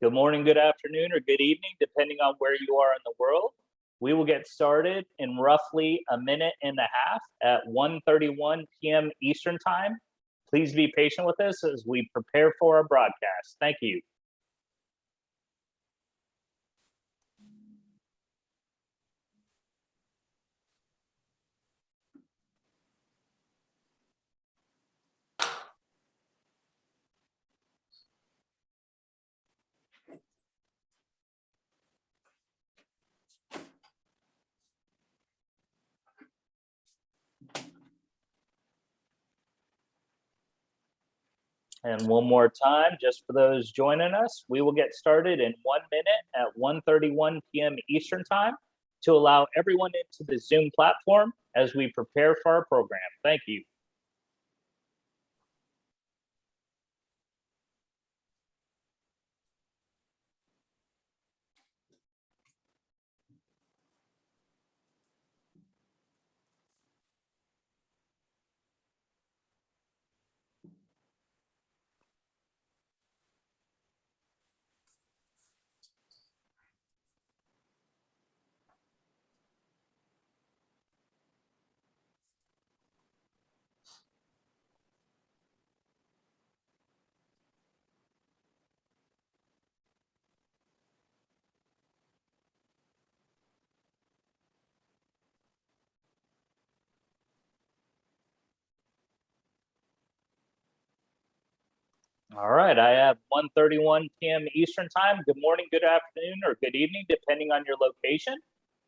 Good morning, good afternoon, or good evening, depending on where you are in the world. We will get started in roughly a minute and a half at 1:31 p.m. Eastern Time. Please be patient with us as we prepare for our broadcast. Thank you. And one more time, just for those joining us, we will get started in 1 minute at 1:31 p.m. Eastern Time to allow everyone into the Zoom platform as we prepare for our program. Thank you. All right, I have 1:31 p.m. Eastern Time. Good morning, good afternoon, or good evening, depending on your location.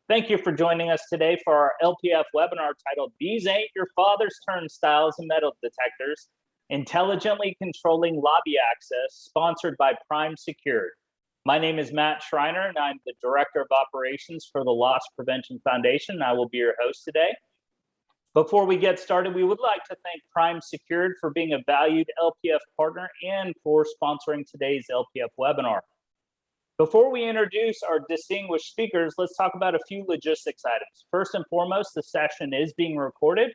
Thank you for joining us today for our LPF webinar titled, These Ain't Your Father's Turnstiles and Metal Detectors, Intelligently Controlling Lobby Access, sponsored by Prime Secured. My name is Matt Schreiner, and I'm the Director of Operations for the Loss Prevention Foundation, and I will be your host today. Before we get started, we would like to thank Prime Secured for being a valued LPF partner and for sponsoring today's LPF webinar. Before we introduce our distinguished speakers, let's talk about a few logistics items. First and foremost, the session is being recorded.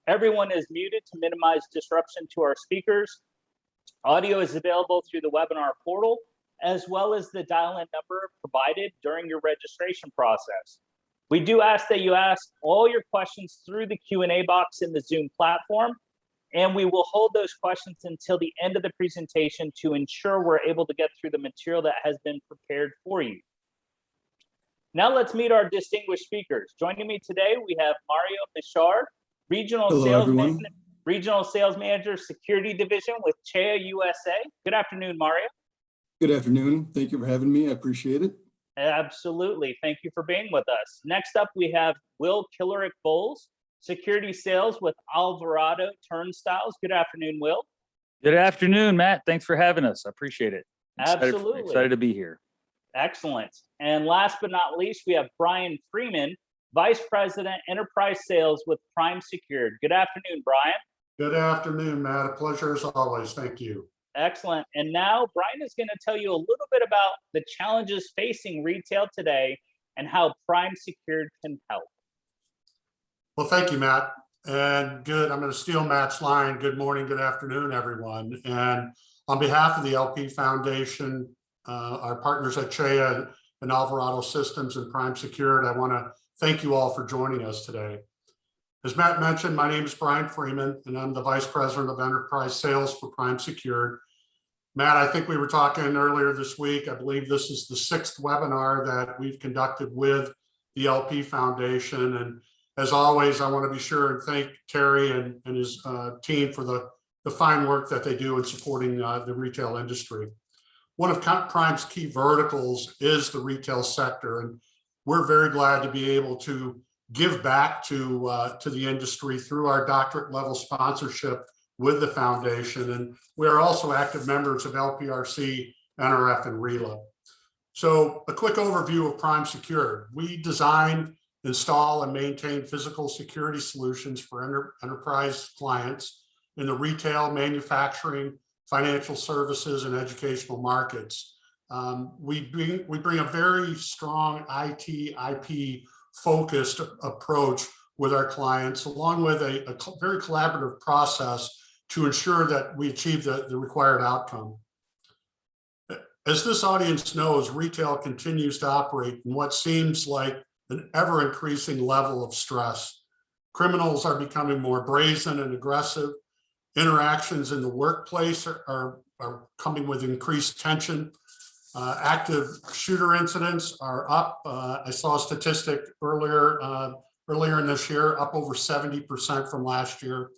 Everyone is muted to minimize disruption to our speakers. Audio is available through the webinar portal, as well as the dial-in number provided during your registration process. We do ask that you ask all your questions through the Q&A box in the Zoom platform, and we will hold those questions until the end of the presentation to ensure we're able to get through the material that has been prepared for you. Now let's meet our distinguished speakers. Joining me today, we have Mario Bichard, Regional Sales Manager, Security Division with CHEA USA. Good afternoon, Mario. Good afternoon. Thank you for having me. I appreciate it. Absolutely. Thank you for being with us. Next up, we have Will Killerick Bowles, Security Sales with Alvarado Turnstiles. Good afternoon, Will. Good afternoon, Matt. Thanks for having us. I appreciate it. Absolutely. Excited to be here. Excellent. And last but not least, we have Brian Freeman, Vice President, Enterprise Sales with Prime Secured. Good afternoon, Brian. Good afternoon, Matt. A pleasure as always. Thank you. Excellent. And now Brian is going to tell you a little bit about the challenges facing retail today and how Prime Secured can help. Well, thank you, Matt. And good, I'm going to steal Matt's line. Good morning, good afternoon, everyone. And on behalf of the LP Foundation, our partners at CHEA and Alvarado Systems and Prime Secured, I want to thank you all for joining us today. As Matt mentioned, my name is Brian Freeman, and I'm the Vice President of Enterprise Sales for Prime Secured. Matt, I think we were talking earlier this week. I believe this is the 6th webinar that we've conducted with the LP Foundation. And as always, I want to be sure and thank Terry and his team for the fine work that they do in supporting the retail industry. One of Prime's key verticals is the retail sector, and we're very glad to be able to give back to the industry through our doctorate level sponsorship with the foundation. And we are also active members of LPRC, NRF, and RELA. So a quick overview of Prime Secured. We design, install, and maintain physical security solutions for enterprise clients in the retail, manufacturing, financial services, and educational markets. We bring a very strong IT, IP focused approach with our clients, along with a very collaborative process to ensure that we achieve the required outcome. As this audience knows, retail continues to operate in what seems like an ever-increasing level of stress. Criminals are becoming more brazen and aggressive. Interactions in the workplace are coming with increased tension. Active shooter incidents are up. I saw a statistic earlier in this year, up over 70% from last year.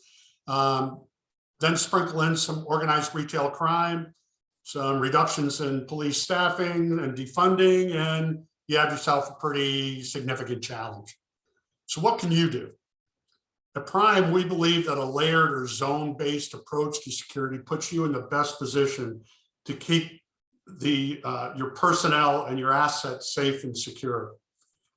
Then sprinkle in some organized retail crime, some reductions in police staffing and defunding, and you have yourself a pretty significant challenge. So what can you do? At Prime, we believe that a layered or zone-based approach to security puts you in the best position to keep your personnel and your assets safe and secure.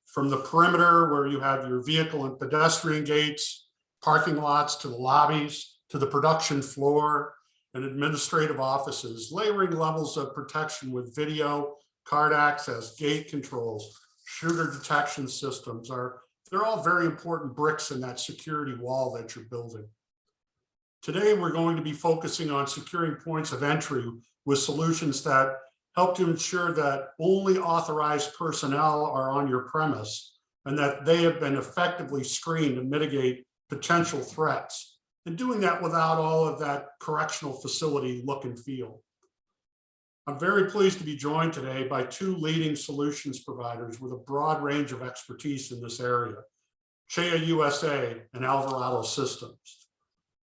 From the perimeter, where you have your vehicle and pedestrian gates, parking lots, to the lobbies, to the production floor and administrative offices, layering levels of protection with video, card access, gate controls, shooter detection systems they're all very important bricks in that security wall that you're building. Today, we're going to be focusing on securing points of entry with solutions that help to ensure that only authorized personnel are on your premise and that they have been effectively screened to mitigate potential threats, and doing that without all of that correctional facility look and feel. I'm very pleased to be joined today by two leading solutions providers with a broad range of expertise in this area, Cheya USA and Alvarado Systems.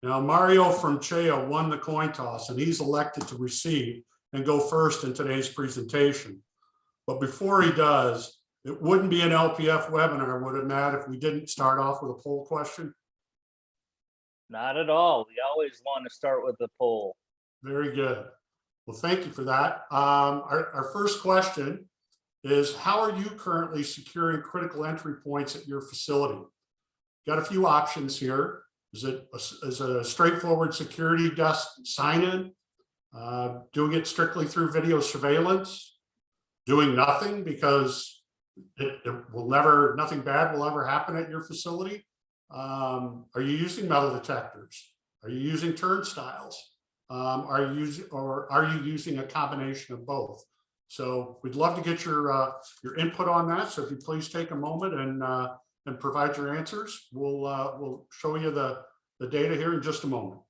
Now, Mario from Cheya won the coin toss, and he's elected to receive and go first in today's presentation. But before he does, it wouldn't be an LPF webinar, would it, Matt, if we didn't start off with a poll question? Not at all. We always want to start with the poll. Very good. Well, thank you for that. Our first question is, how are you currently securing critical entry points at your facility? Got a few options here. Is it a straightforward security desk sign-in? Doing it strictly through video surveillance? Doing nothing because nothing bad will ever happen at your facility? Are you using metal detectors? Are you using turnstiles? Are you using a combination of both? So we'd love to get your input on that. So if you please take a moment and provide your answers, we'll show you the data here in just a moment.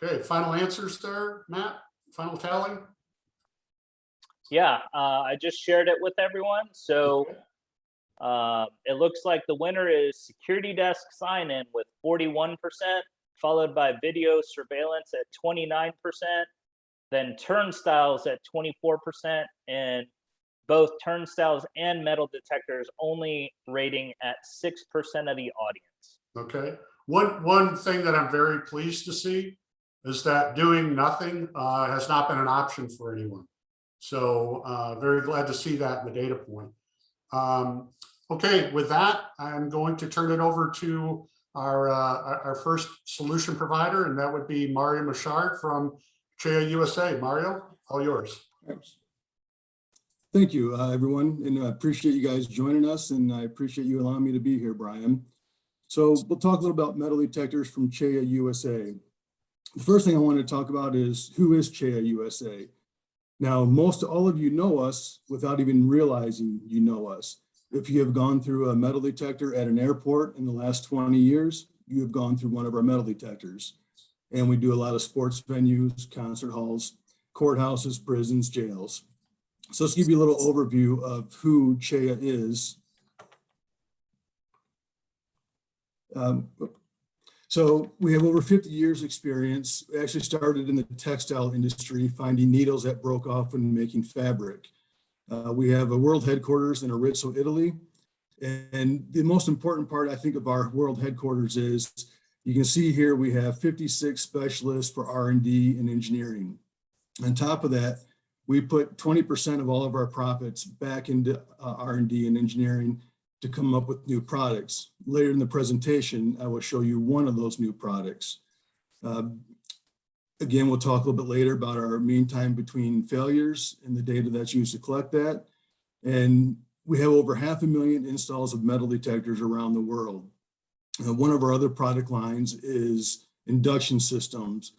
Okay, final answers there, Matt? Final tally? Yeah, I just shared it with everyone. So it looks like the winner is security desk sign-in with 41%, followed by video surveillance at 29%, then turnstiles at 24%, and both turnstiles and metal detectors only rating at 6% of the audience. Okay. One thing that I'm very pleased to see is that doing nothing has not been an option for anyone. So very glad to see that in the data point. Okay, with that, I'm going to turn it over to our first solution provider, and that would be Mario Machard from Cheya USA. Mario, all yours. Thank you, everyone, and I appreciate you guys joining us, and I appreciate you allowing me to be here, Brian. So we'll talk a little about metal detectors from Cheya USA. The first thing I want to talk about is, who is Cheya USA? Now, all of you know us without even realizing you know us. If you have gone through a metal detector at an airport in the last 20 years, you have gone through one of our metal detectors. And we do a lot of sports venues, concert halls, courthouses, prisons, jails. So let's give you a little overview of who Cheya is. So we have over 50 years experience. We actually started in the textile industry, finding needles that broke off when making fabric. We have a world headquarters in Arezzo, Italy. And the most important part, I think, of our world headquarters is, you can see here we have 56 specialists for R&D and engineering. On top of that, we put 20% of all of our profits back into R&D and engineering to come up with new products. Later in the presentation, I will show you one of those new products. Again, we'll talk a little bit later about our mean time between failures and the data that's used to collect that. And we have over 500,000 installs of metal detectors around the world. One of our other product lines is induction systems.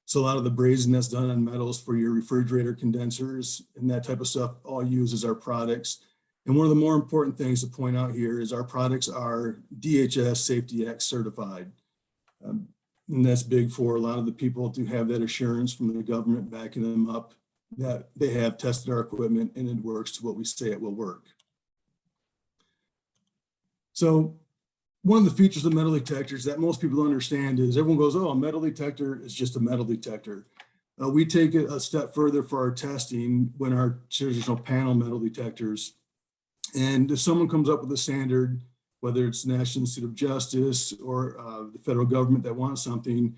So a lot of the brazing that's done on metals for your refrigerator condensers and that type of stuff all uses our products. And one of the more important things to point out here is our products are DHS Safety Act certified. And that's big for a lot of the people to have that assurance from the government backing them up that they have tested our equipment and it works to what we say it will work. So one of the features of metal detectors that most people don't understand is everyone goes, oh, a metal detector is just a metal detector. We take it a step further for our testing when our traditional panel metal detectors. And if someone comes up with a standard, whether it's National Institute of Justice or the federal government that wants something,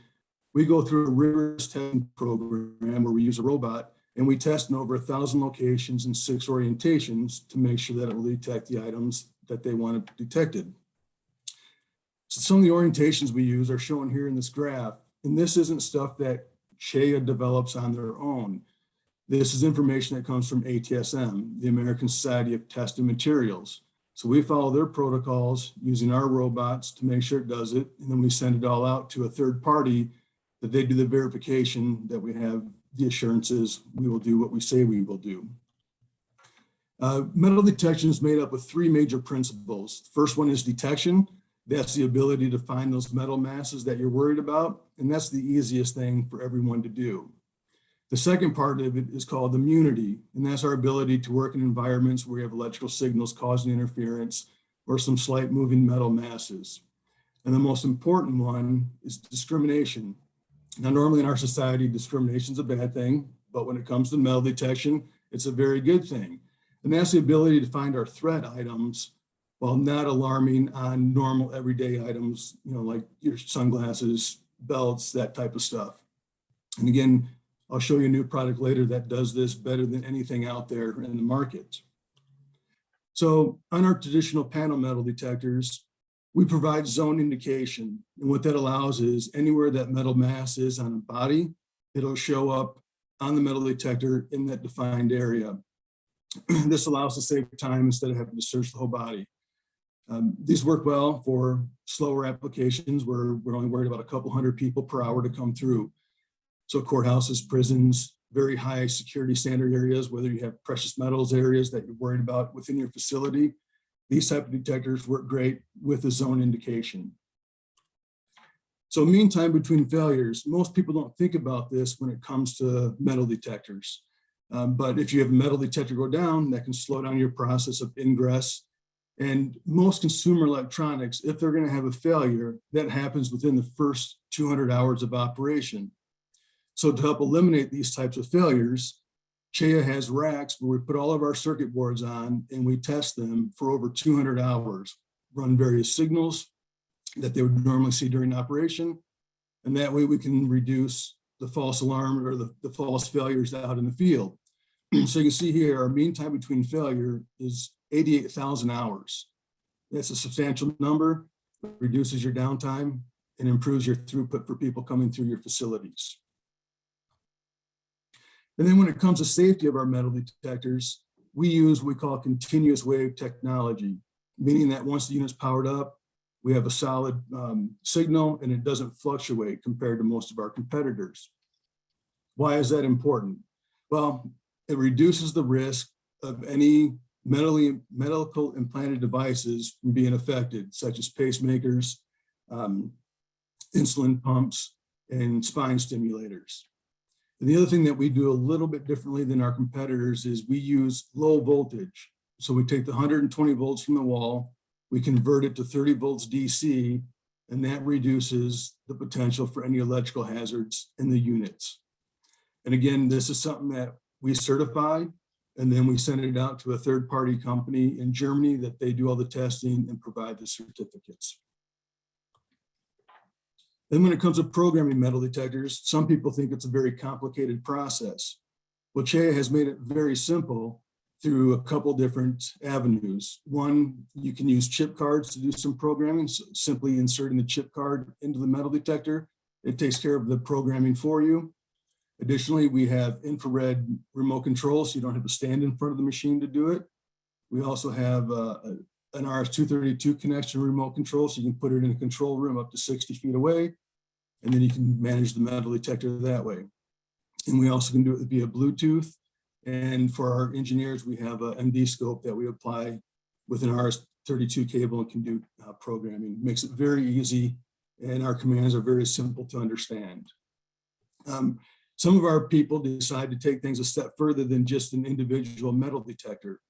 we go through a rigorous testing program where we use a robot and we test in over 1,000 locations and 6 orientations to make sure that it will detect the items that they want detected. So some of the orientations we use are shown here in this graph, and this isn't stuff that CHEA develops on their own. This is information that comes from ATSM, the American Society of Testing Materials. So we follow their protocols using our robots to make sure it does it, and then we send it all out to a third party that they do the verification that we have the assurances we will do what we say we will do. Metal detection is made up of 3 major principles. The first one is detection. That's the ability to find those metal masses that you're worried about, and that's the easiest thing for everyone to do. The second part of it is called immunity, and that's our ability to work in environments where we have electrical signals causing interference or some slight moving metal masses. And the most important one is discrimination. Now, normally in our society, discrimination is a bad thing, but when it comes to metal detection, it's a very good thing. And that's the ability to find our threat items while not alarming on normal everyday items, like your sunglasses, belts, that type of stuff. And again, I'll show you a new product later that does this better than anything out there in the market. So on our traditional panel metal detectors, we provide zone indication. And what that allows is anywhere that metal mass is on a body, it'll show up on the metal detector in that defined area. This allows us to save time instead of having to search the whole body. These work well for slower applications where we're only worried about a couple hundred people per hour to come through. So courthouses, prisons, very high security standard areas, whether you have precious metals areas that you're worried about within your facility, these type of detectors work great with a zone indication. So mean time between failures, most people don't think about this when it comes to metal detectors. But if you have a metal detector go down, that can slow down your process of ingress. And most consumer electronics, if they're going to have a failure, that happens within the first 200 hours of operation. So to help eliminate these types of failures, CHEA has racks where we put all of our circuit boards on and we test them for over 200 hours, run various signals that they would normally see during operation. And that way we can reduce the false alarm or the false failures out in the field. So you can see here, our mean time between failure is 88,000 hours. That's a substantial number, reduces your downtime and improves your throughput for people coming through your facilities. And then when it comes to safety of our metal detectors, we use what we call continuous wave technology, meaning that once the unit's powered up, we have a solid signal and it doesn't fluctuate compared to most of our competitors. Why is that important? Well, it reduces the risk of any medical implanted devices from being affected, such as pacemakers, insulin pumps, and spine stimulators. And the other thing that we do a little bit differently than our competitors is we use low voltage. So we take the 120 volts from the wall, we convert it to 30 volts DC, and that reduces the potential for any electrical hazards in the units. And again, this is something that we certify, and then we send it out to a third-party company in Germany that they do all the testing and provide the certificates. Then when it comes to programming metal detectors, some people think it's a very complicated process. Well, CHEA has made it very simple through a couple different avenues. One, you can use chip cards to do some programming, so simply inserting the chip card into the metal detector. It takes care of the programming for you. Additionally, we have infrared remote control, so you don't have to stand in front of the machine to do it. We also have an RS-232 connection remote control, so you can put it in a control room up to 60 feet away, and then you can manage the metal detector that way. And we also can do it via Bluetooth. And for our engineers, we have a MD scope that we apply with an RS-32 cable and can do programming. Makes it very easy, and our commands are very simple to understand. Some of our people decide to take things a step further than just an individual metal detector.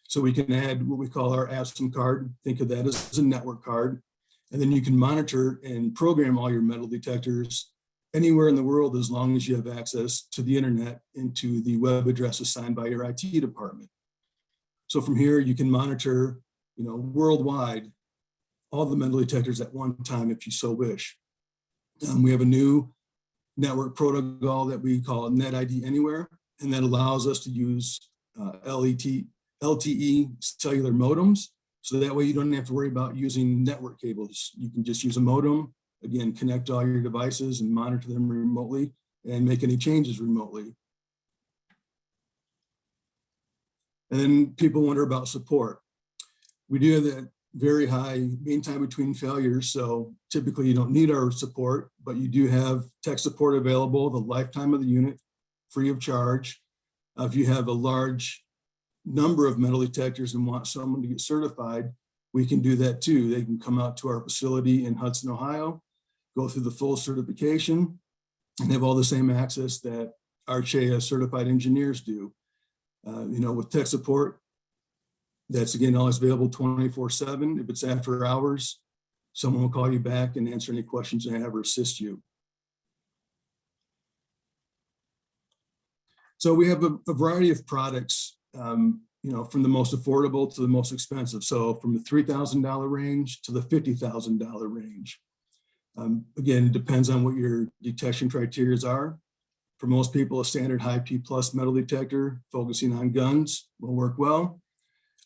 So we can add what we call our ASM card. Think of that as a network card. And then you can monitor and program all your metal detectors anywhere in the world as long as you have access to the internet and to the web address assigned by your IT department. So from here, you can monitor, worldwide, all the metal detectors at one time if you so wish. We have a new network protocol that we call NetID Anywhere, and that allows us to use LTE cellular modems. So that way you don't have to worry about using network cables. You can just use a modem, again, connect all your devices and monitor them remotely and make any changes remotely. And then people wonder about support. We do have that very high mean time between failures. So typically you don't need our support, but you do have tech support available the lifetime of the unit, free of charge. If you have a large number of metal detectors and want someone to get certified, we can do that too. They can come out to our facility in Hudson, Ohio, go through the full certification, and have all the same access that our CHEA certified engineers do. With tech support, that's again always available 24/7. If it's after hours, someone will call you back and answer any questions they have or assist you. So we have a variety of products, from the most affordable to the most expensive. So from the $3,000 range to the $50,000 range. Again, it depends on what your detection criteria are. For most people, a standard high P+ metal detector focusing on guns will work well.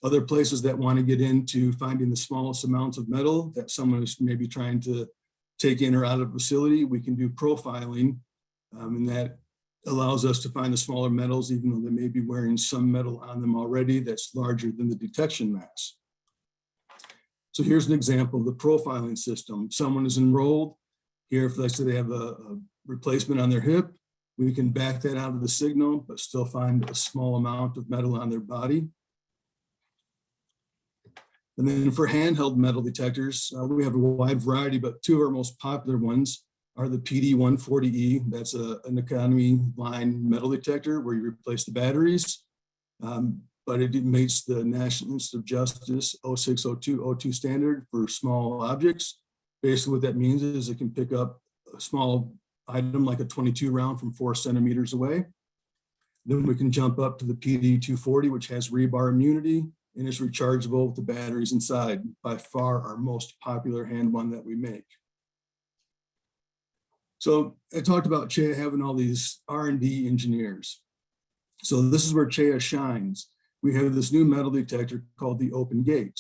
Other places that want to get into finding the smallest amounts of metal that someone is maybe trying to take in or out of a facility, we can do profiling, and that allows us to find the smaller metals, even though they may be wearing some metal on them already that's larger than the detection mass. So here's an example of the profiling system. Someone is enrolled here. If let's say they have a replacement on their hip, we can back that out of the signal, but still find a small amount of metal on their body. And then for handheld metal detectors, we have a wide variety, but two of our most popular ones are the PD-140E. That's an economy line metal detector where you replace the batteries, but it meets the National Institute of Justice 060202 standard for small objects. Basically what that means is it can pick up a small item like a 22 round from 4 centimeters away. Then we can jump up to the PD-240, which has rebar immunity and is rechargeable with the batteries inside. By far our most popular hand one that we make. So I talked about CHEA having all these R&D engineers. So this is where CHEA shines. We have this new metal detector called the Open Gate.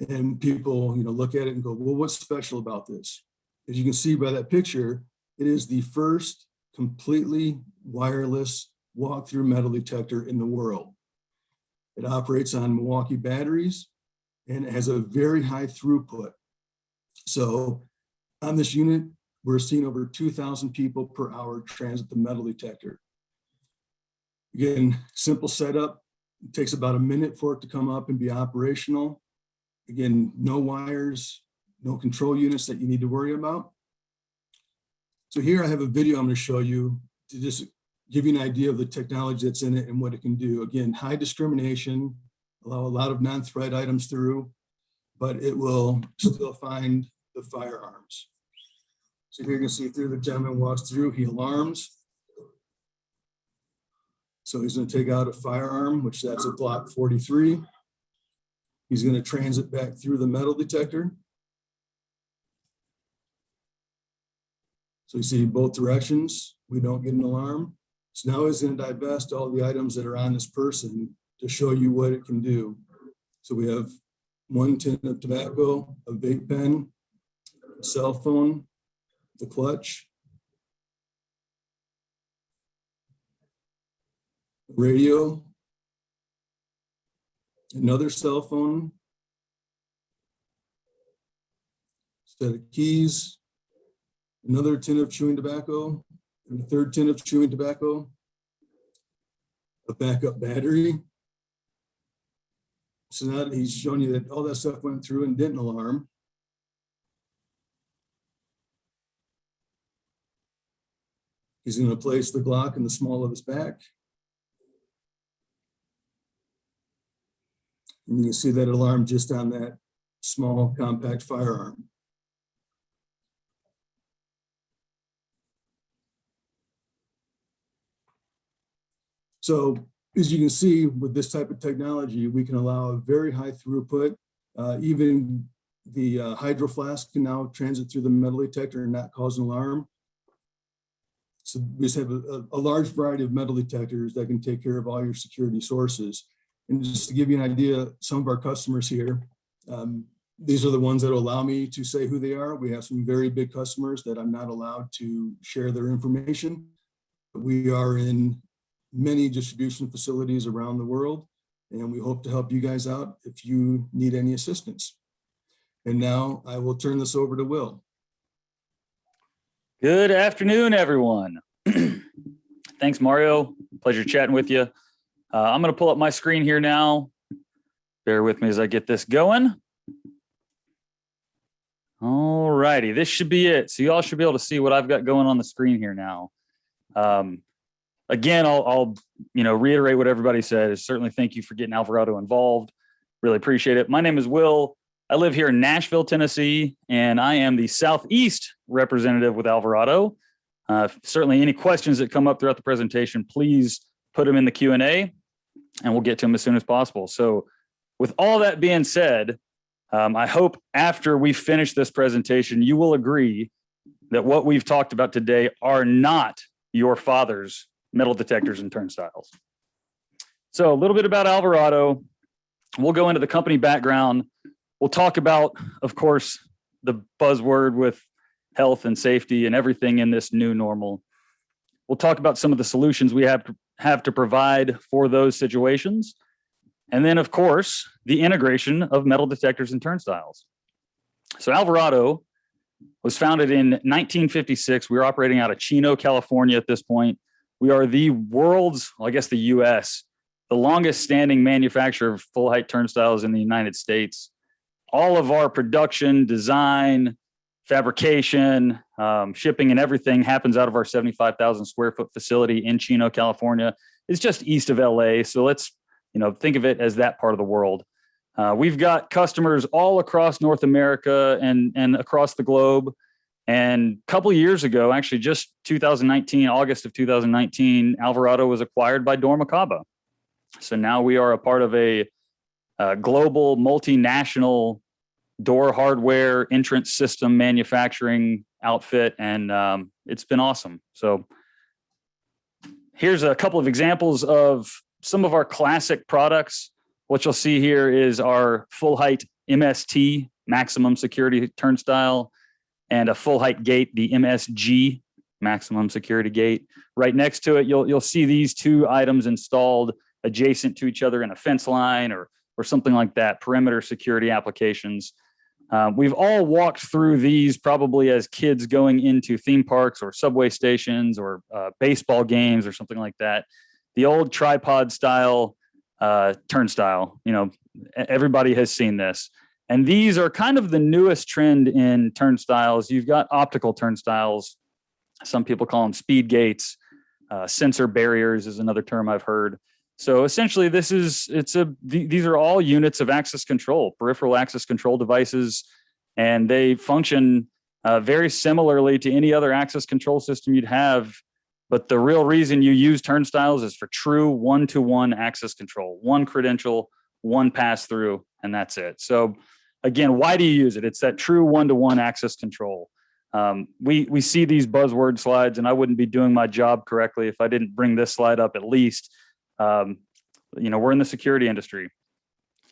And people look at it and go, well, what's special about this? As you can see by that picture, it is the first completely wireless walk-through metal detector in the world. It operates on Milwaukee batteries and it has a very high throughput. So on this unit, we're seeing over 2,000 people per hour transit the metal detector. Again, simple setup. It takes about a minute for it to come up and be operational. Again, no wires, no control units that you need to worry about. So here I have a video I'm going to show you to just give you an idea of the technology that's in it and what it can do. Again, high discrimination, allow a lot of non-threat items through, but it will still find the firearms. So here you can see through the gentleman walks through, he alarms. So he's going to take out a firearm, which that's a Glock 43. He's going to transit back through the metal detector. So you see both directions, we don't get an alarm. So now he's going to divest all the items that are on this person to show you what it can do. So we have 1 tin of tobacco, a vape pen, a cell phone, the clutch, radio, another cell phone, set of keys, another tin of chewing tobacco, and a third tin of chewing tobacco, a backup battery. So now he's showing you that all that stuff went through and didn't alarm. He's going to place the Glock in the small of his back. And you can see that alarm just on that small compact firearm. So as you can see, with this type of technology, we can allow a very high throughput. Even the hydro flask can now transit through the metal detector and not cause an alarm. So we just have a large variety of metal detectors that can take care of all your security sources. And just to give you an idea, some of our customers here, these are the ones that allow me to say who they are. We have some very big customers that I'm not allowed to share their information. We are in many distribution facilities around the world, and we hope to help you guys out if you need any assistance. And now I will turn this over to Will. Good afternoon, everyone. Thanks, Mario. Pleasure chatting with you. I'm going to pull up my screen here now. Bear with me as I get this going. All righty, this should be it. So you all should be able to see what I've got going on the screen here now. Again, I'll reiterate what everybody said. Certainly thank you for getting Alvarado involved. Really appreciate it. My name is Will. I live here in Nashville, Tennessee, and I am the Southeast representative with Alvarado. Certainly any questions that come up throughout the presentation, please put them in the Q&A and we'll get to them as soon as possible. So with all that being said, I hope after we finish this presentation, you will agree that what we've talked about today are not your father's metal detectors and turnstiles. So a little bit about Alvarado. We'll go into the company background. We'll talk about, of course, the buzzword with health and safety and everything in this new normal. We'll talk about some of the solutions we have to provide for those situations. And then, of course, the integration of metal detectors and turnstiles. So Alvarado was founded in 1956. We were operating out of Chino, California at this point. We are the world's, well, I guess the US, the longest standing manufacturer of full height turnstiles in the United States. All of our production, design, fabrication, shipping, and everything happens out of our 75,000 square foot facility in Chino, California. It's just east of LA. So let's, think of it as that part of the world. We've got customers all across North America and across the globe. And a couple of years ago, actually just 2019, August of 2019, Alvarado was acquired by Dormakaba. So now we are a part of a global multinational door hardware entrance system manufacturing outfit. And it's been awesome. So here's a couple of examples of some of our classic products. What you'll see here is our full height MST, maximum security turnstile, and a full height gate, the MSG, maximum security gate. Right next to it, you'll see these two items installed adjacent to each other in a fence line or something like that, perimeter security applications. We've all walked through these probably as kids going into theme parks or subway stations or baseball games or something like that. The old tripod style turnstile, everybody has seen this. And these are kind of the newest trend in turnstiles. You've got optical turnstiles. Some people call them speed gates. Sensor barriers is another term I've heard. So essentially these are all units of access control, peripheral access control devices, and they function very similarly to any other access control system you'd have. But the real reason you use turnstiles is for true one-to-one access control, one credential, one pass through, and that's it. So again, why do you use it? It's that true one-to-one access control. We see these buzzword slides, and I wouldn't be doing my job correctly if I didn't bring this slide up at least. We're in the security industry.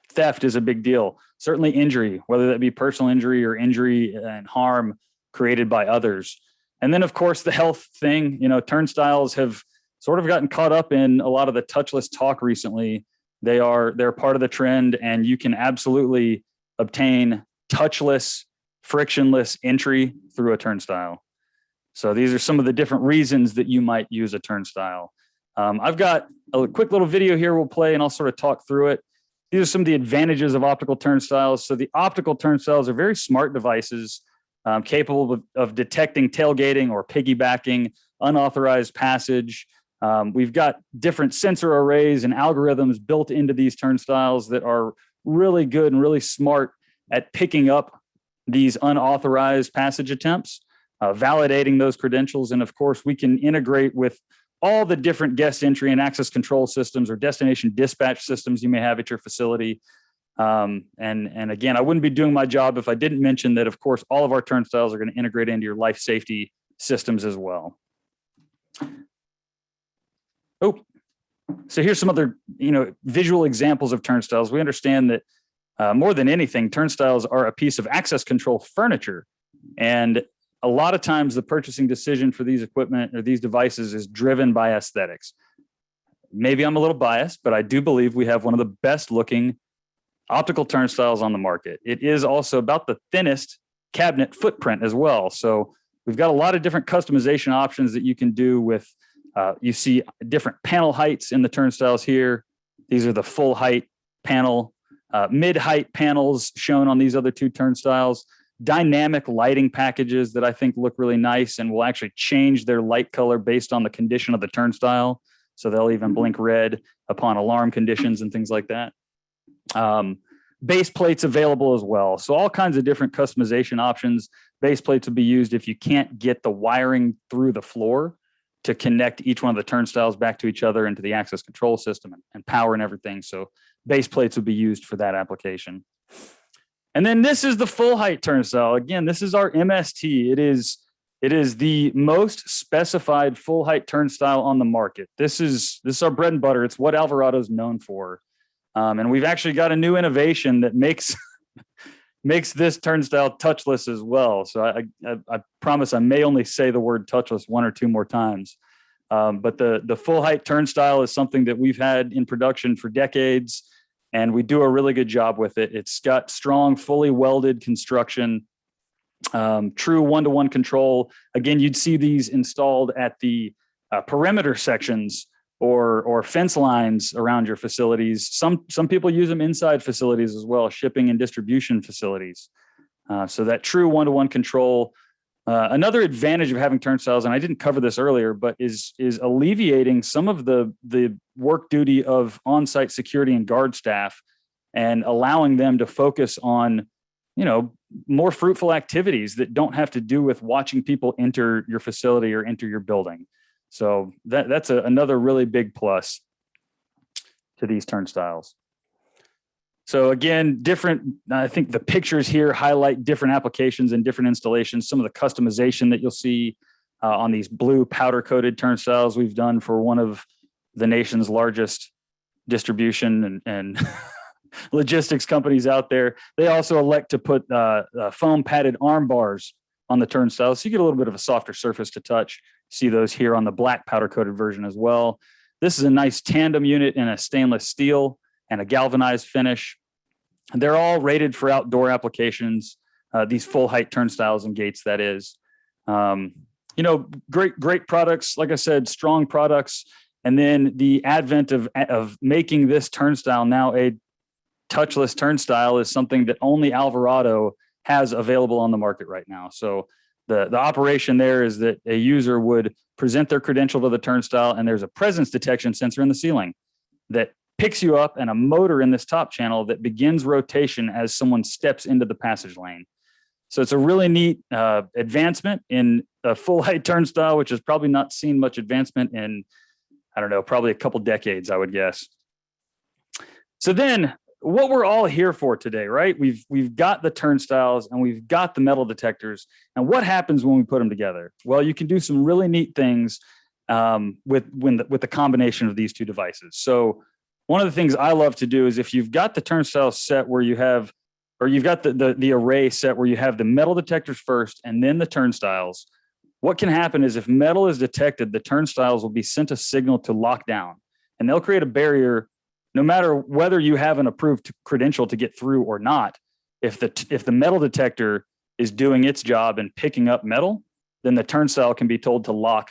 Theft is a big deal. Certainly injury, whether that be personal injury or injury and harm created by others. And then, of course, the health thing. Turnstiles have sort of gotten caught up in a lot of the touchless talk recently. They're part of the trend, and you can absolutely obtain touchless, frictionless entry through a turnstile. So these are some of the different reasons that you might use a turnstile. I've got a quick little video here we'll play, and I'll sort of talk through it. These are some of the advantages of optical turnstiles. So the optical turnstiles are very smart devices capable of detecting tailgating or piggybacking, unauthorized passage. We've got different sensor arrays and algorithms built into these turnstiles that are really good and really smart at picking up these unauthorized passage attempts, validating those credentials. And of course, we can integrate with all the different guest entry and access control systems or destination dispatch systems you may have at your facility. And again, I wouldn't be doing my job if I didn't mention that, of course, all of our turnstiles are going to integrate into your life safety systems as well. Oh, so here's some other, visual examples of turnstiles. We understand that more than anything, turnstiles are a piece of access control furniture. And a lot of times the purchasing decision for these equipment or these devices is driven by aesthetics. Maybe I'm a little biased, but I do believe we have one of the best looking optical turnstiles on the market. It is also about the thinnest cabinet footprint as well. So we've got a lot of different customization options that you can do with, you see different panel heights in the turnstiles here. These are the full height panel, mid-height panels shown on these other two turnstiles. Dynamic lighting packages that I think look really nice and will actually change their light color based on the condition of the turnstile. So they'll even blink red upon alarm conditions and things like that. Base plates available as well. So all kinds of different customization options. Base plates will be used if you can't get the wiring through the floor to connect each one of the turnstiles back to each other into the access control system and power and everything. So base plates will be used for that application. And then this is the full height turnstile. Again, this is our MST. It is the most specified full height turnstile on the market. This is our bread and butter. It's what Alvarado's known for. And we've actually got a new innovation that makes this turnstile touchless as well. So I promise I may only say the word touchless one or two more times. But the full height turnstile is something that we've had in production for decades. And we do a really good job with it. It's got strong, fully welded construction, true one-to-one control. Again, you'd see these installed at the perimeter sections or fence lines around your facilities. Some people use them inside facilities as well, shipping and distribution facilities. So that true one-to-one control. Another advantage of having turnstiles, and I didn't cover this earlier, but is alleviating some of the work duty of on-site security and guard staff and allowing them to focus on, more fruitful activities that don't have to do with watching people enter your facility or enter your building. So that's another really big plus to these turnstiles. So again, I think the pictures here highlight different applications and different installations, some of the customization that you'll see on these blue powder coated turnstiles we've done for one of the nation's largest distribution and logistics companies out there. They also elect to put foam padded arm bars on the turnstiles, so you get a little bit of a softer surface to touch. See those here on the black powder coated version as well. This is a nice tandem unit in a stainless steel and a galvanized finish. They're all rated for outdoor applications, these full height turnstiles and gates, that is. Great products, like I said, strong products. And then the advent of making this turnstile now a touchless turnstile is something that only Alvarado has available on the market right now. So the operation there is that a user would present their credential to the turnstile, and there's a presence detection sensor in the ceiling that picks you up and a motor in this top channel that begins rotation as someone steps into the passage lane. So it's a really neat advancement in a full height turnstile, which has probably not seen much advancement in, probably a couple decades, I would guess. So then what we're all here for today, right? We've got the turnstiles and we've got the metal detectors. And what happens when we put them together? Well, you can do some really neat things with the combination of these two devices. So one of the things I love to do is if you've got the turnstile set where you've got the array set where you have the metal detectors first and then the turnstiles, what can happen is if metal is detected, the turnstiles will be sent a signal to lock down, and they'll create a barrier no matter whether you have an approved credential to get through or not, if the metal detector is doing its job and picking up metal, then the turnstile can be told to lock.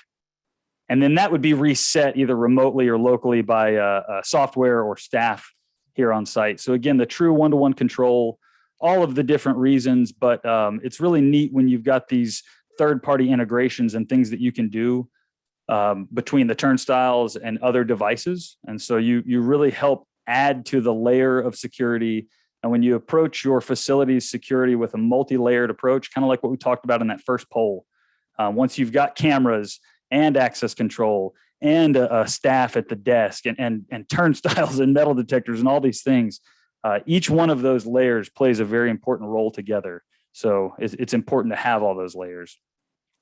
And then that would be reset either remotely or locally by software or staff here on site. So again, the true one-to-one control, all of the different reasons, but it's really neat when you've got these third-party integrations and things that you can do between the turnstiles and other devices. And so you really help add to the layer of security. And when you approach your facility's security with a multi-layered approach, kind of like what we talked about in that first poll, once you've got cameras and access control and a staff at the desk and turnstiles and metal detectors and all these things, each one of those layers plays a very important role together. So it's important to have all those layers.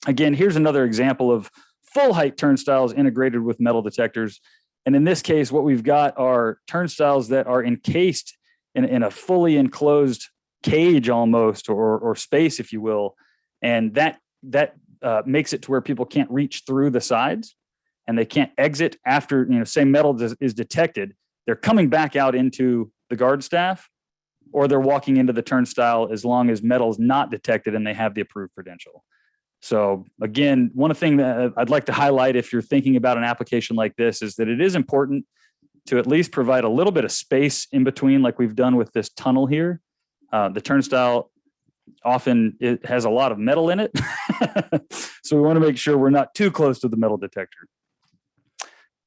Again, here's another example of full height turnstiles integrated with metal detectors. And in this case, what we've got are turnstiles that are encased in a fully enclosed cage almost, or space, if you will. And that makes it to where people can't reach through the sides and they can't exit after, say metal is detected. They're coming back out into the guard staff, or they're walking into the turnstile as long as metal is not detected and they have the approved credential. So again, one thing that I'd like to highlight if you're thinking about an application like this is that it is important to at least provide a little bit of space in between, like we've done with this tunnel here. The turnstile often it has a lot of metal in it. So we want to make sure we're not too close to the metal detector.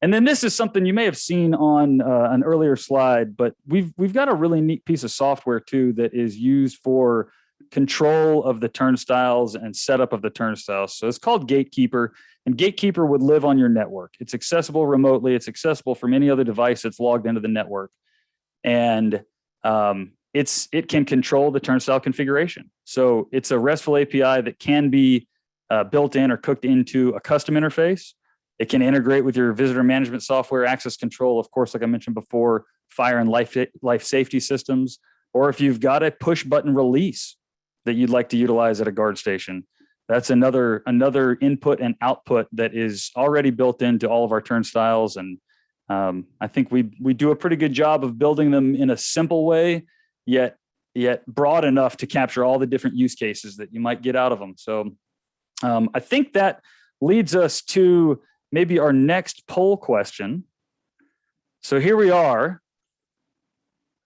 And then this is something you may have seen on an earlier slide, but we've got a really neat piece of software too that is used for control of the turnstiles and setup of the turnstiles. So it's called Gatekeeper, and Gatekeeper would live on your network. It's accessible remotely. It's accessible from any other device that's logged into the network. And it can control the turnstile configuration. So it's a RESTful API that can be built in or cooked into a custom interface. It can integrate with your visitor management software, access control, of course, like I mentioned before, fire and life safety systems, or if you've got a push button release that you'd like to utilize at a guard station, that's another input and output that is already built into all of our turnstiles. And I think we do a pretty good job of building them in a simple way, yet broad enough to capture all the different use cases that you might get out of them. So I think that leads us to maybe our next poll question. So here we are,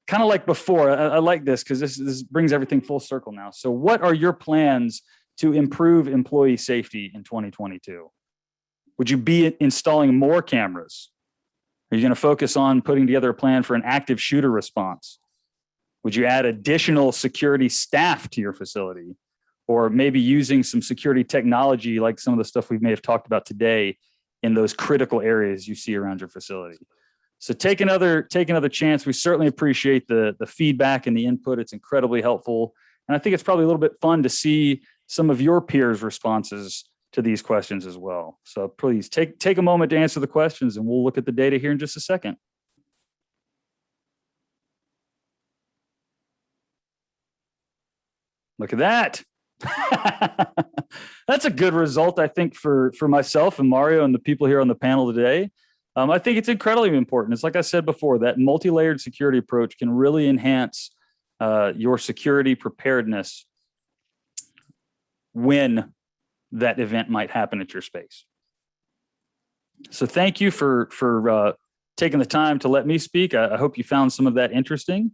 kind of like before. I like this because this brings everything full circle now. So what are your plans to improve employee safety in 2022? Would you be installing more cameras? Are you going to focus on putting together a plan for an active shooter response? Would you add additional security staff to your facility? Or maybe using some security technology like some of the stuff we may have talked about today in those critical areas you see around your facility? So take another chance. We certainly appreciate the feedback and the input. It's incredibly helpful. And I think it's probably a little bit fun to see some of your peers' responses to these questions as well. So please take a moment to answer the questions, and we'll look at the data here in just a second. Look at that. That's a good result, I think, for myself and Mario and the people here on the panel today. I think it's incredibly important. It's like I said before, that multi-layered security approach can really enhance your security preparedness when that event might happen at your space. So thank you for taking the time to let me speak. I hope you found some of that interesting.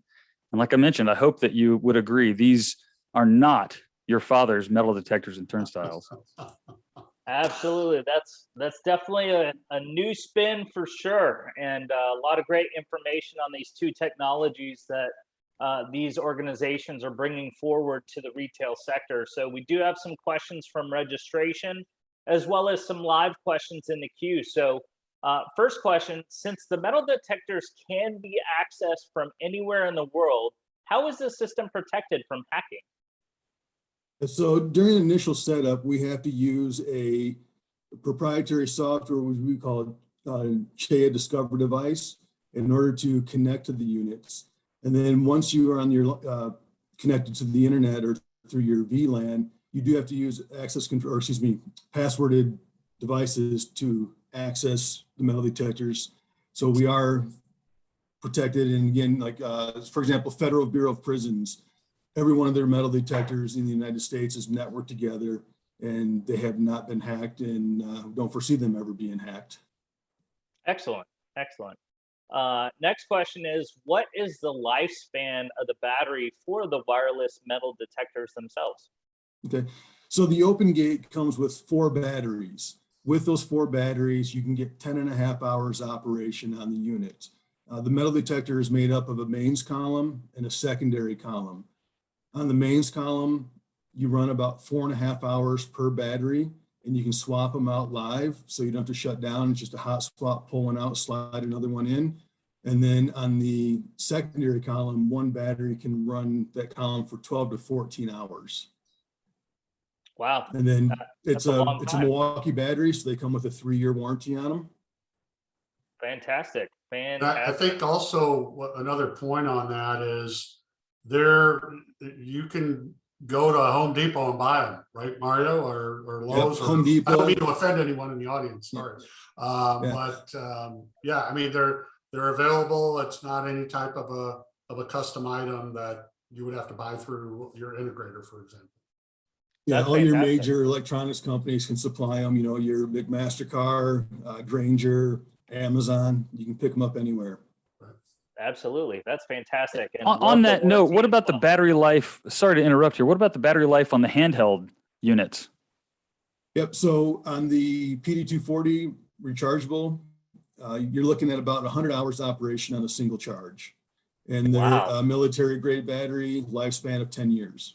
And like I mentioned, I hope that you would agree, these are not your father's metal detectors and turnstiles. Absolutely. That's definitely a new spin for sure. And a lot of great information on these two technologies that these organizations are bringing forward to the retail sector. So we do have some questions from registration, as well as some live questions in the queue. So first question, since the metal detectors can be accessed from anywhere in the world, how is the system protected from hacking? So during the initial setup, we have to use a proprietary software, which we call CHEA Discover device, in order to connect to the units. And then once you are on your connected to the internet or through your VLAN, you do have to use passworded devices to access the metal detectors. So we are protected. And again, like, for example, Federal Bureau of Prisons, every one of their metal detectors in the United States is networked together, and they have not been hacked, and don't foresee them ever being hacked. Excellent. Excellent. Next question is, what is the lifespan of the battery for the wireless metal detectors themselves? Okay, so the Open Gate comes with 4 batteries. With those 4 batteries, you can get 10.5 hours operation on the unit. The metal detector is made up of a mains column and a secondary column. On the mains column, you run about 4.5 hours per battery, and you can swap them out live, so you don't have to shut down. It's just a hot swap, pull one out, slide another one in. And then on the secondary column, one battery can run that column for 12 to 14 hours. Wow. And then That's it's a a long time. Milwaukee battery, so they come with a 3-year warranty on them. Fantastic. I Fantastic. think also another point on that is you can go to Home Depot and buy them, right, Mario, or Lowe's? Home I Depot. don't mean to offend anyone in the audience, sorry. Yeah. But yeah, I mean, they're available. It's not any type of a custom item that you would have to buy through your integrator, for example. Yeah, That's all your fantastic. major electronics companies can supply them, your big MasterCard, Grainger, Amazon, you can pick them up anywhere. Absolutely. That's fantastic. And On love the that note, warranty what as about the well. battery life? Sorry to interrupt here. What about the battery life on the handheld units? Yep, so on the PD240 rechargeable, you're looking at about 100 hours operation on a single charge. And they're Wow. a military grade battery, lifespan of 10 years.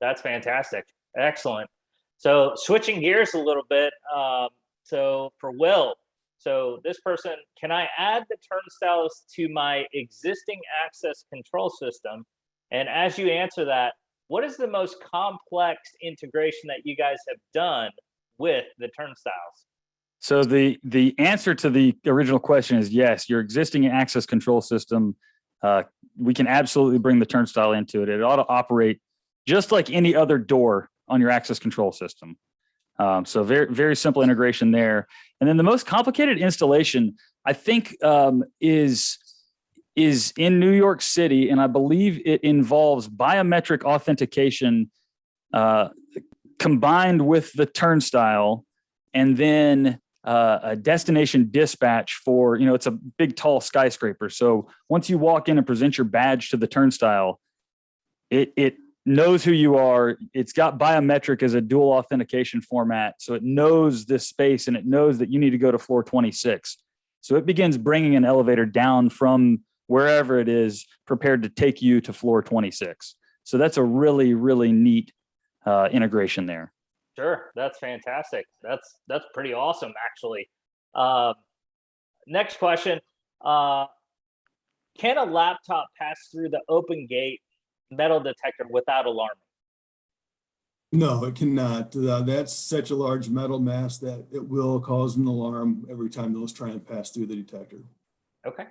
That's fantastic. Excellent. So switching gears a little bit. So for Will, so this person, can I add the turnstiles to my existing access control system? And as you answer that, what is the most complex integration that you guys have done with the turnstiles? So the answer to the original question is yes. Your existing access control system, we can absolutely bring the turnstile into it. It ought to operate just like any other door on your access control system. So very, very simple integration there. And then the most complicated installation, I think, is in New York City, and I believe it involves biometric authentication combined with the turnstile, and then a destination dispatch for, it's a big, tall skyscraper. So once you walk in and present your badge to the turnstile, it knows who you are. It's got biometric as a dual authentication format. So it knows this space, and it knows that you need to go to floor 26. So it begins bringing an elevator down from wherever it is, prepared to take you to floor 26. So that's a really, really neat integration there. Sure, that's fantastic. That's pretty awesome, actually. Next question: can a laptop pass through the Open Gate metal detector without alarming? No, it cannot. That's such a large metal mass that it will cause an alarm every time those try and pass through the detector. Okay,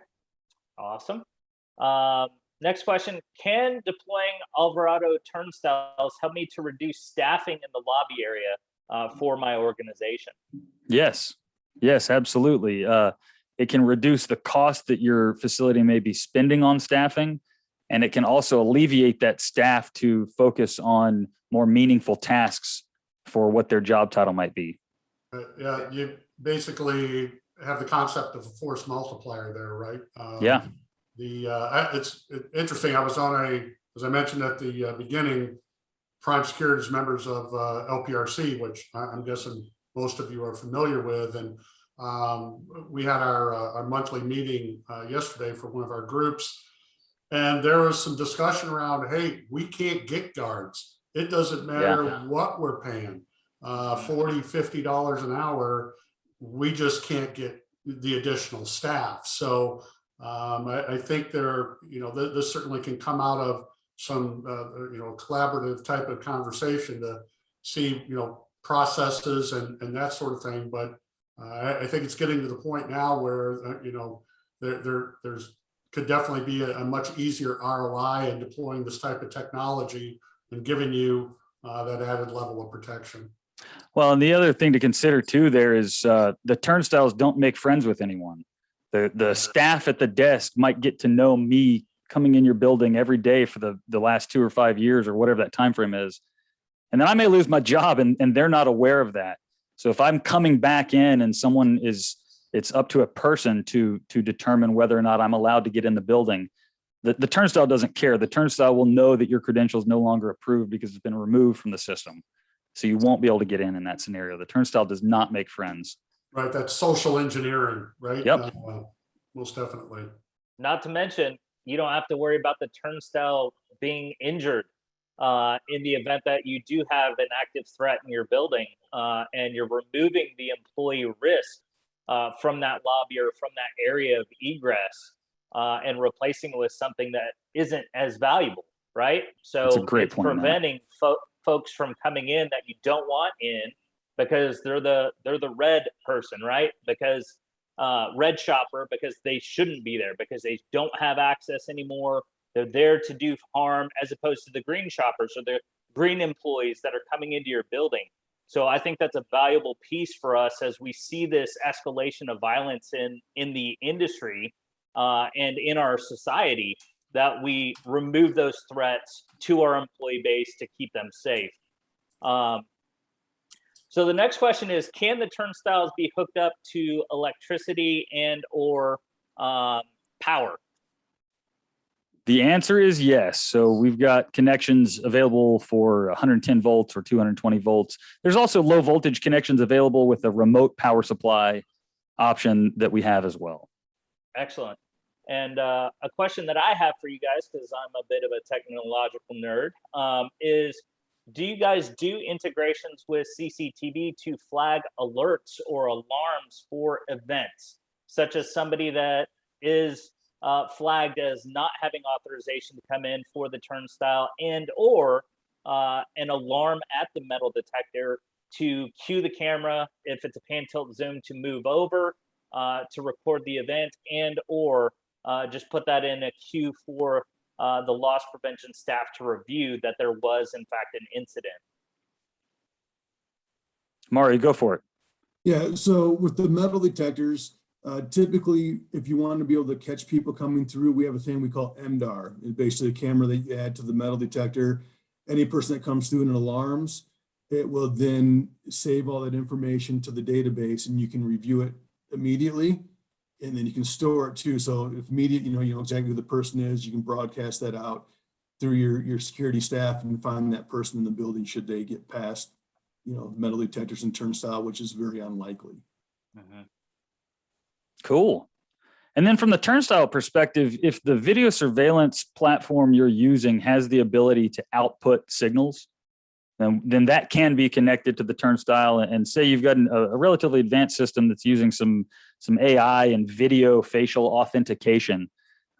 awesome. Next question: can deploying Alvarado turnstiles help me to reduce staffing in the lobby area for my organization? Yes, absolutely. It can reduce the cost that your facility may be spending on staffing, and it can also alleviate that staff to focus on more meaningful tasks for what their job title might be. Yeah, you basically have the concept of a force multiplier there, right? Yeah. It's interesting. I was as I mentioned at the beginning, Prime Security's members of LPRC, which I'm guessing most of you are familiar with. And we had our monthly meeting yesterday for one of our groups. And there was some discussion around, hey, we can't get guards. It doesn't matter what we're paying, $40, $50 an hour. We just can't get the additional staff. So I think this certainly can come out of some, collaborative type of conversation to see, processes and that sort of thing. But I think it's getting to the point now where, there's could definitely be a much easier ROI in deploying this type of technology and giving you that added level of protection. Well, and the other thing to consider too there is the turnstiles don't make friends with anyone. The staff at the desk might get to know me coming in your building every day for the last 2 or 5 years or whatever that time frame is. And then I may lose my job and they're not aware of that. So if I'm coming back in and it's up to a person to determine whether or not I'm allowed to get in the building. The turnstile doesn't care. The turnstile will know that your credential is no longer approved because it's been removed from the system. So you won't be able to get in that scenario. The turnstile does not make friends. Right, that's social engineering, right? Yep. Most definitely. Not to mention, you don't have to worry about the turnstile being injured in the event that you do have an active threat in your building, and you're removing the employee risk from that lobby or from that area of egress, and replacing it with something that isn't as valuable, right? So That's a great it's point, Matt. preventing folks from coming in that you don't want in because they're the red person, right? Because red shopper, because they shouldn't be there, because they don't have access anymore. They're there to do harm, as opposed to the green shoppers or the green employees that are coming into your building. So I think that's a valuable piece for us as we see this escalation of violence in the industry and in our society, that we remove those threats to our employee base to keep them safe. So the next question is, can the turnstiles be hooked up to electricity and or power? The answer is yes. So we've got connections available for 110 volts or 220 volts. There's also low voltage connections available with a remote power supply option that we have as well. Excellent. And a question that I have for you guys, because I'm a bit of a technological nerd, is do you guys do integrations with CCTV to flag alerts or alarms for events, such as somebody that is flagged as not having authorization to come in for the turnstile, and or an alarm at the metal detector to cue the camera, if it's a pan tilt zoom, to move over to record the event, and or just put that in a queue for the loss prevention staff to review that there was in fact an incident? Mari, go for it. Yeah, so with the metal detectors, typically, if you want to be able to catch people coming through, we have a thing we call MDAR. It's basically a camera that you add to the metal detector. Any person that comes through and alarms, it will then save all that information to the database, and you can review it immediately. And then you can store it too. So if immediate, you know exactly who the person is, you can broadcast that out through your security staff and find that person in the building should they get past, metal detectors and turnstile, which is very unlikely. Mm-hmm. Cool. And then from the turnstile perspective, if the video surveillance platform you're using has the ability to output signals, then that can be connected to the turnstile. And say you've got a relatively advanced system that's using some AI and video facial authentication.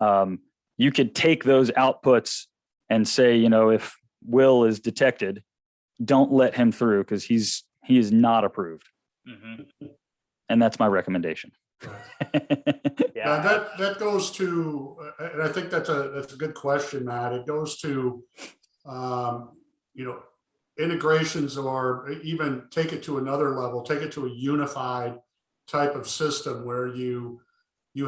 You could take those outputs and say, if Will is detected, don't let him through because he is not approved. Mm-hmm. And that's my recommendation. Yeah, that goes to, and I think that's a good question, Matt. It goes to, integrations, or even take it to another level, take it to a unified type of system where you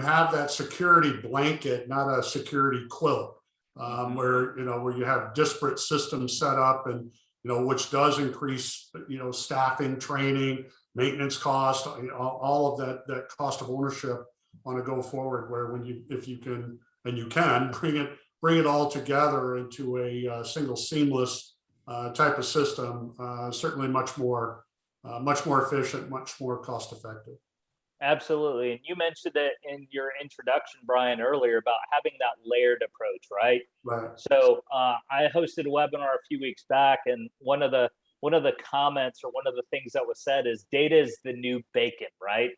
have that security blanket, not a security quilt, where you have disparate systems set up, and which does increase staffing, training, maintenance cost, all of that cost of ownership on a go forward, where if you can bring it all together into a single seamless type of system, certainly much more efficient, much more cost effective. absolutely. And you mentioned it in your introduction, Brian, earlier about having that layered approach, right? Right. So I hosted a webinar a few weeks back, and one of the comments, or one of the things that was said, is data is the new bacon, right?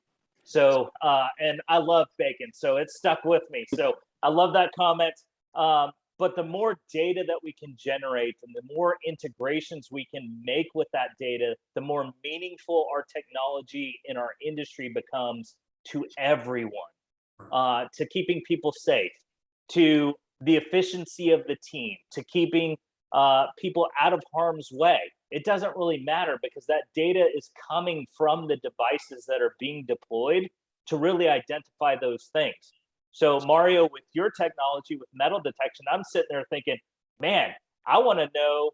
So and I love bacon, so it stuck with me. So I love that comment. But the more data that we can generate and the more integrations we can make with that data, the more meaningful our technology in our industry becomes to everyone, to keeping people safe, to the efficiency of the team, to keeping people out of harm's way. It doesn't really matter because that data is coming from the devices that are being deployed. to really identify those things. So Mario, with your technology with metal detection, I'm sitting there thinking, man, I want to know,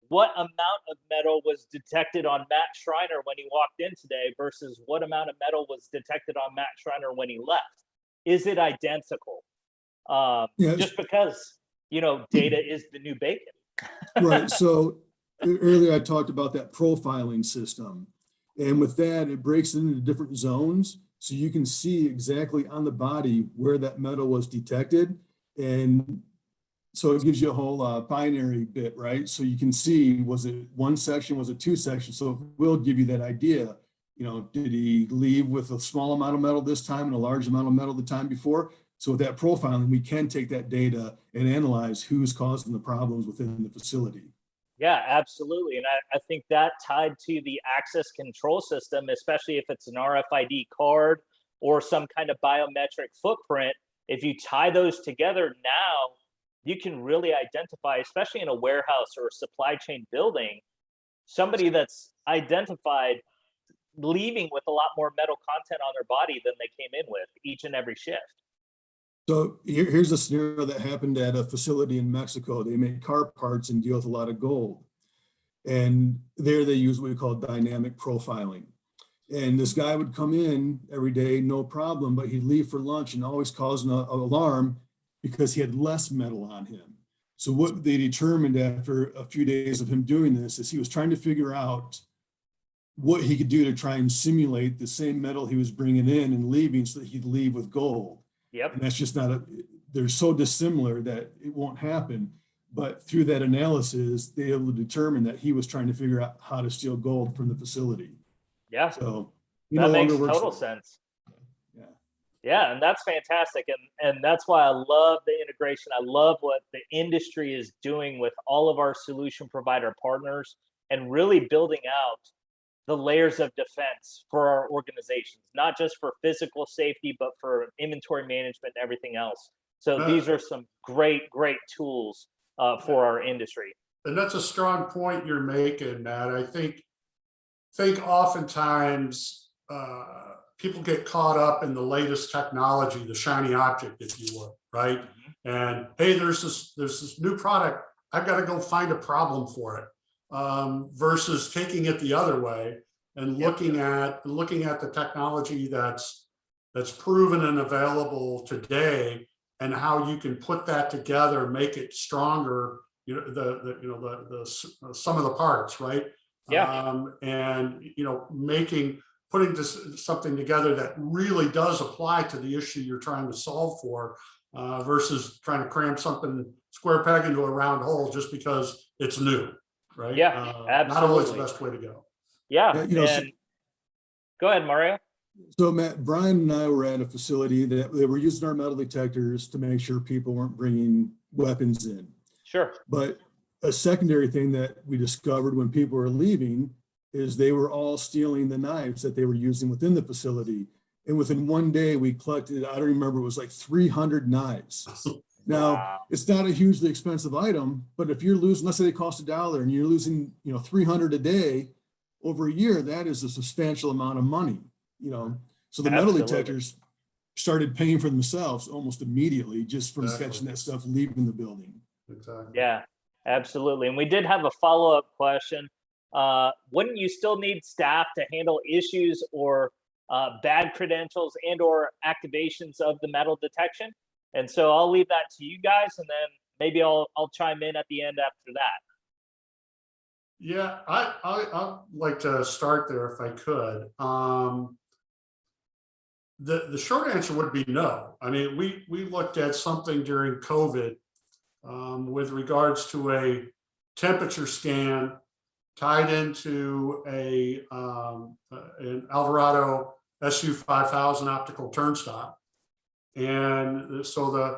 what amount of metal was detected on Matt Schreiner when he walked in today versus what amount of metal was detected on Matt Schreiner when he left. Is it identical? Yes. Just because, data is the new bacon. Right. So earlier I talked about that profiling system. And with that, it breaks it into different zones. So you can see exactly on the body where that metal was detected. And so it gives you a whole binary bit, right? So you can see, was it one section, was it two sections? So it will give you that idea. Did he leave with a small amount of metal this time and a large amount of metal the time before? So with that profiling, we can take that data and analyze who's causing the problems within the facility. Yeah, absolutely. And I think that tied to the access control system, especially if it's an RFID card or some kind of biometric footprint, if you tie those together now, you can really identify, especially in a warehouse or a supply chain building, somebody that's identified leaving with a lot more metal content on their body than they came in with each and every shift. So here's a scenario that happened at a facility in Mexico. They make car parts and deal with a lot of gold. And there they use what we call dynamic profiling. And this guy would come in every day, no problem, but he'd leave for lunch and always cause an alarm because he had less metal on him. So what they determined after a few days of him doing this is he was trying to figure out what he could do to try and simulate the same metal he was bringing in and leaving so that he'd leave with gold. Yep. And that's just they're so dissimilar that it won't happen. But through that analysis, they were able to determine that he was trying to figure out how to steal gold from the facility. Yeah. So that makes total sense. Yeah, and that's fantastic. And that's why I love the integration. I love what the industry is doing with all of our solution provider partners and really building out the layers of defense for our organizations, not just for physical safety, but for inventory management and everything else. So these are some great tools for our industry. And that's a strong point you're making, Matt. I think oftentimes people get caught up in the latest technology, the shiny object, if you will, right? Mm-hmm. And hey, there's this new product. I've got to go find a problem for it. Versus taking it the other way and looking at the technology that's proven and available today, and how you can put that together, make it stronger. The sum of the parts, right? Yeah. And putting something together that really does apply to the issue you're trying to solve for, versus trying to cram something square peg into a round hole just because it's new. Right? Yeah, absolutely. Not always the best way to go. Yeah. Go ahead, Mario. So Matt, Brian and I were at a facility that they were using our metal detectors to make sure people weren't bringing weapons in. Sure. But a secondary thing that we discovered when people were leaving is they were all stealing the knives that they were using within the facility. And within one day we collected, I don't remember, it was like 300 knives. Now, wow. It's not a hugely expensive item, but if you're losing, let's say they cost $1 and you're losing, 300 a day over a year, that is a substantial amount of money, So the metal detectors started paying for themselves almost immediately just from catching that stuff leaving the building. Exactly. Yeah, absolutely. And we did have a follow-up question. Wouldn't you still need staff to handle issues or bad credentials and or activations of the metal detection? And so I'll leave that to you guys, and then maybe I'll chime in at the end after that. Yeah, I'd like to start there if I could. The short answer would be no. I mean, we looked at something during COVID with regards to a temperature scan tied into an Alvarado SU5000 optical turnstile. And so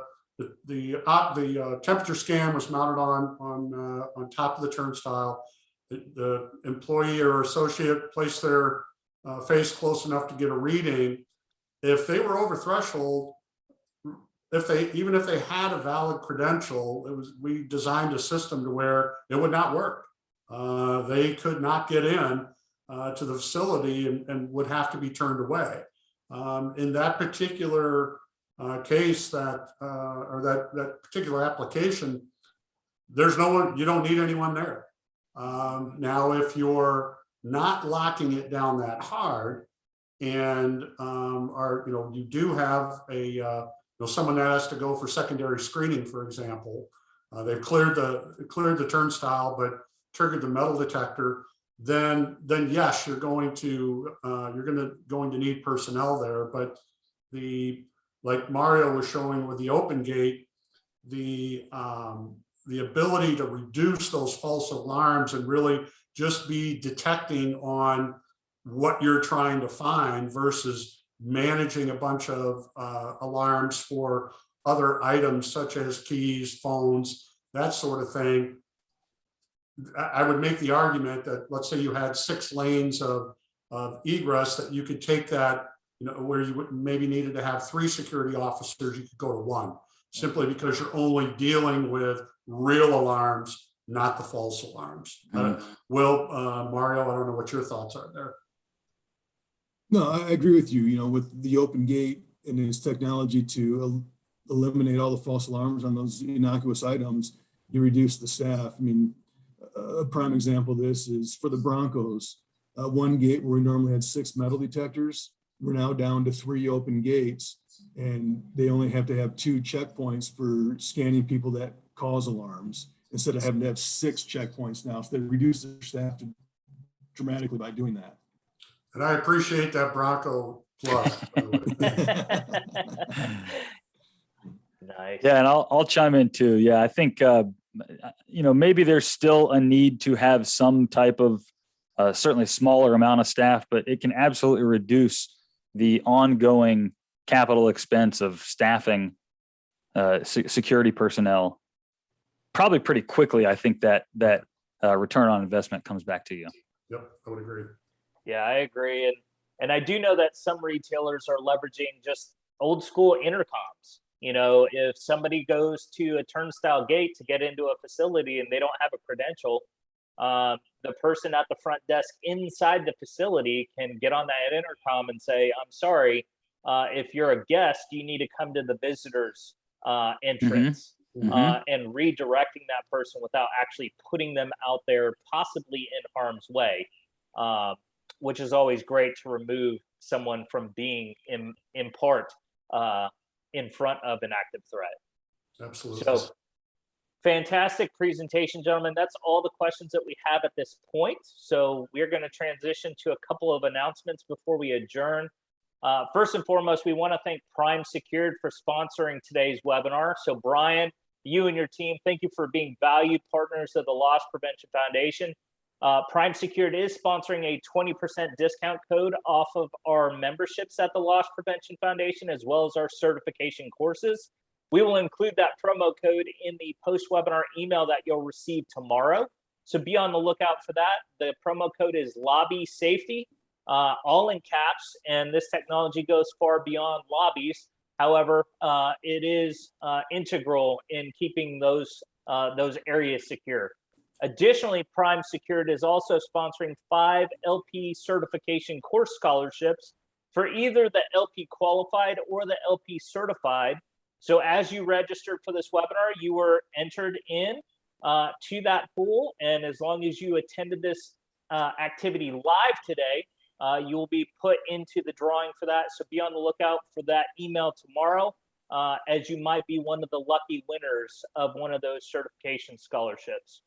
the temperature scan was mounted on top of the turnstile. The employee or associate placed their face close enough to get a reading. If they were over threshold, even if they had a valid credential, we designed a system to where it would not work. They could not get in to the facility and would have to be turned away. In that particular case, that particular application, there's no one, you don't need anyone there. Now, if you're not locking it down that hard and you do have someone that has to go for secondary screening, for example, they've cleared the turnstile but triggered the metal detector, then yes, you're going to need personnel there. But like Mario was showing with the open gate, the ability to reduce those false alarms and really just be detecting on what you're trying to find versus managing a bunch of alarms for other items such as keys, phones, that sort of thing. I would make the argument that, let's say you had 6 lanes of egress, that you could take that, where you maybe needed to have 3 security officers, you could go to 1, simply because you're only dealing with real alarms, not the false alarms. Will, Mario, I don't know what your thoughts are there. No, I agree with you, with the open gate and its technology to eliminate all the false alarms on those innocuous items, you reduce the staff. I mean, a prime example of this is for the Broncos, one gate where we normally had 6 metal detectors, we're now down to 3 open gates, and they only have to have 2 checkpoints for scanning people that cause alarms instead of having to have 6 checkpoints now. So they reduce their staff dramatically by doing that. And I appreciate that Bronco plus. Nice. Yeah, and I'll chime in too. Yeah, I think maybe there's still a need to have some type of certainly smaller amount of staff, but it can absolutely reduce the ongoing capital expense of staffing security personnel probably pretty quickly. I think that return on investment comes back to you. Yep, I would agree. Yeah, I agree. And I do know that some retailers are leveraging just old school intercoms. If somebody goes to a turnstile gate to get into a facility and they don't have a credential, the person at the front desk inside the facility can get on that intercom and say, I'm sorry, if you're a guest, you need to come to the visitors entrance, and redirecting that person without actually putting them out there, possibly in harm's way, which is always great to remove someone from being in part in front of an active threat. Absolutely. So fantastic presentation, gentlemen. That's all the questions that we have at this point. So we're going to transition to a couple of announcements before we adjourn. First and foremost, we want to thank Prime Secured for sponsoring today's webinar. So Brian, you and your team, thank you for being valued partners of the Loss Prevention Foundation. Prime Secured is sponsoring a 20% discount code off of our memberships at the Loss Prevention Foundation, as well as our certification courses. We will include that promo code in the post-webinar email that you'll receive tomorrow. So be on the lookout for that. The promo code is Lobby Safety, all in caps, and this technology goes far beyond lobbies. However, it is integral in keeping those areas secure. Additionally, Prime Secured is also sponsoring 5 LP certification course scholarships for either the LP Qualified or the LP Certified. So as you registered for this webinar, you were entered in to that pool. And as long as you attended this activity live today, you will be put into the drawing for that. So be on the lookout for that email tomorrow, as you might be one of the lucky winners of one of those certification scholarships.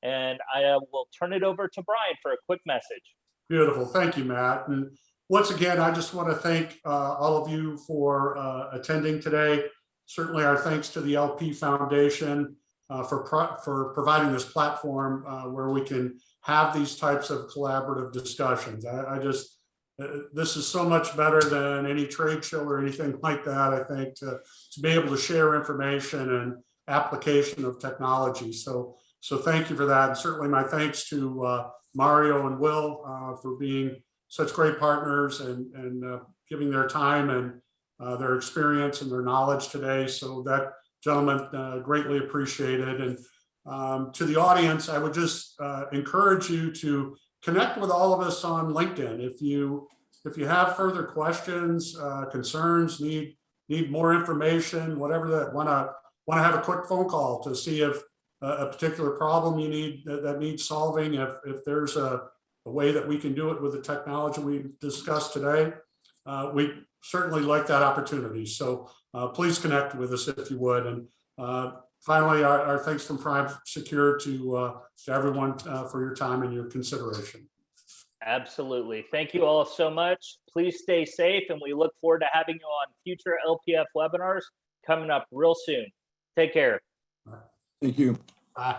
And I will turn it over to Brian for a quick message. Beautiful. Thank you, Matt. And once again, I just want to thank all of you for attending today. Certainly our thanks to the LP Foundation for providing this platform where we can have these types of collaborative discussions. This is so much better than any trade show or anything like that, I think, to be able to share information and application of technology. So thank you for that. And certainly my thanks to Mario and Will for being such great partners and giving their time and their experience and their knowledge today. So that, gentlemen, greatly appreciated. And to the audience, I would just encourage you to connect with all of us on LinkedIn. If you if you have further questions, concerns, need more information, whatever that, want to have a quick phone call to see if a particular problem you need that needs solving, if there's a way that we can do it with the technology we discussed today, we certainly like that opportunity. So please connect with us if you would. And finally, our thanks from Prime Secure to everyone for your time and your consideration. Absolutely. Thank you all so much. Please stay safe, and we look forward to having you on future LPF webinars coming up real soon. Take care. Thank you. Bye.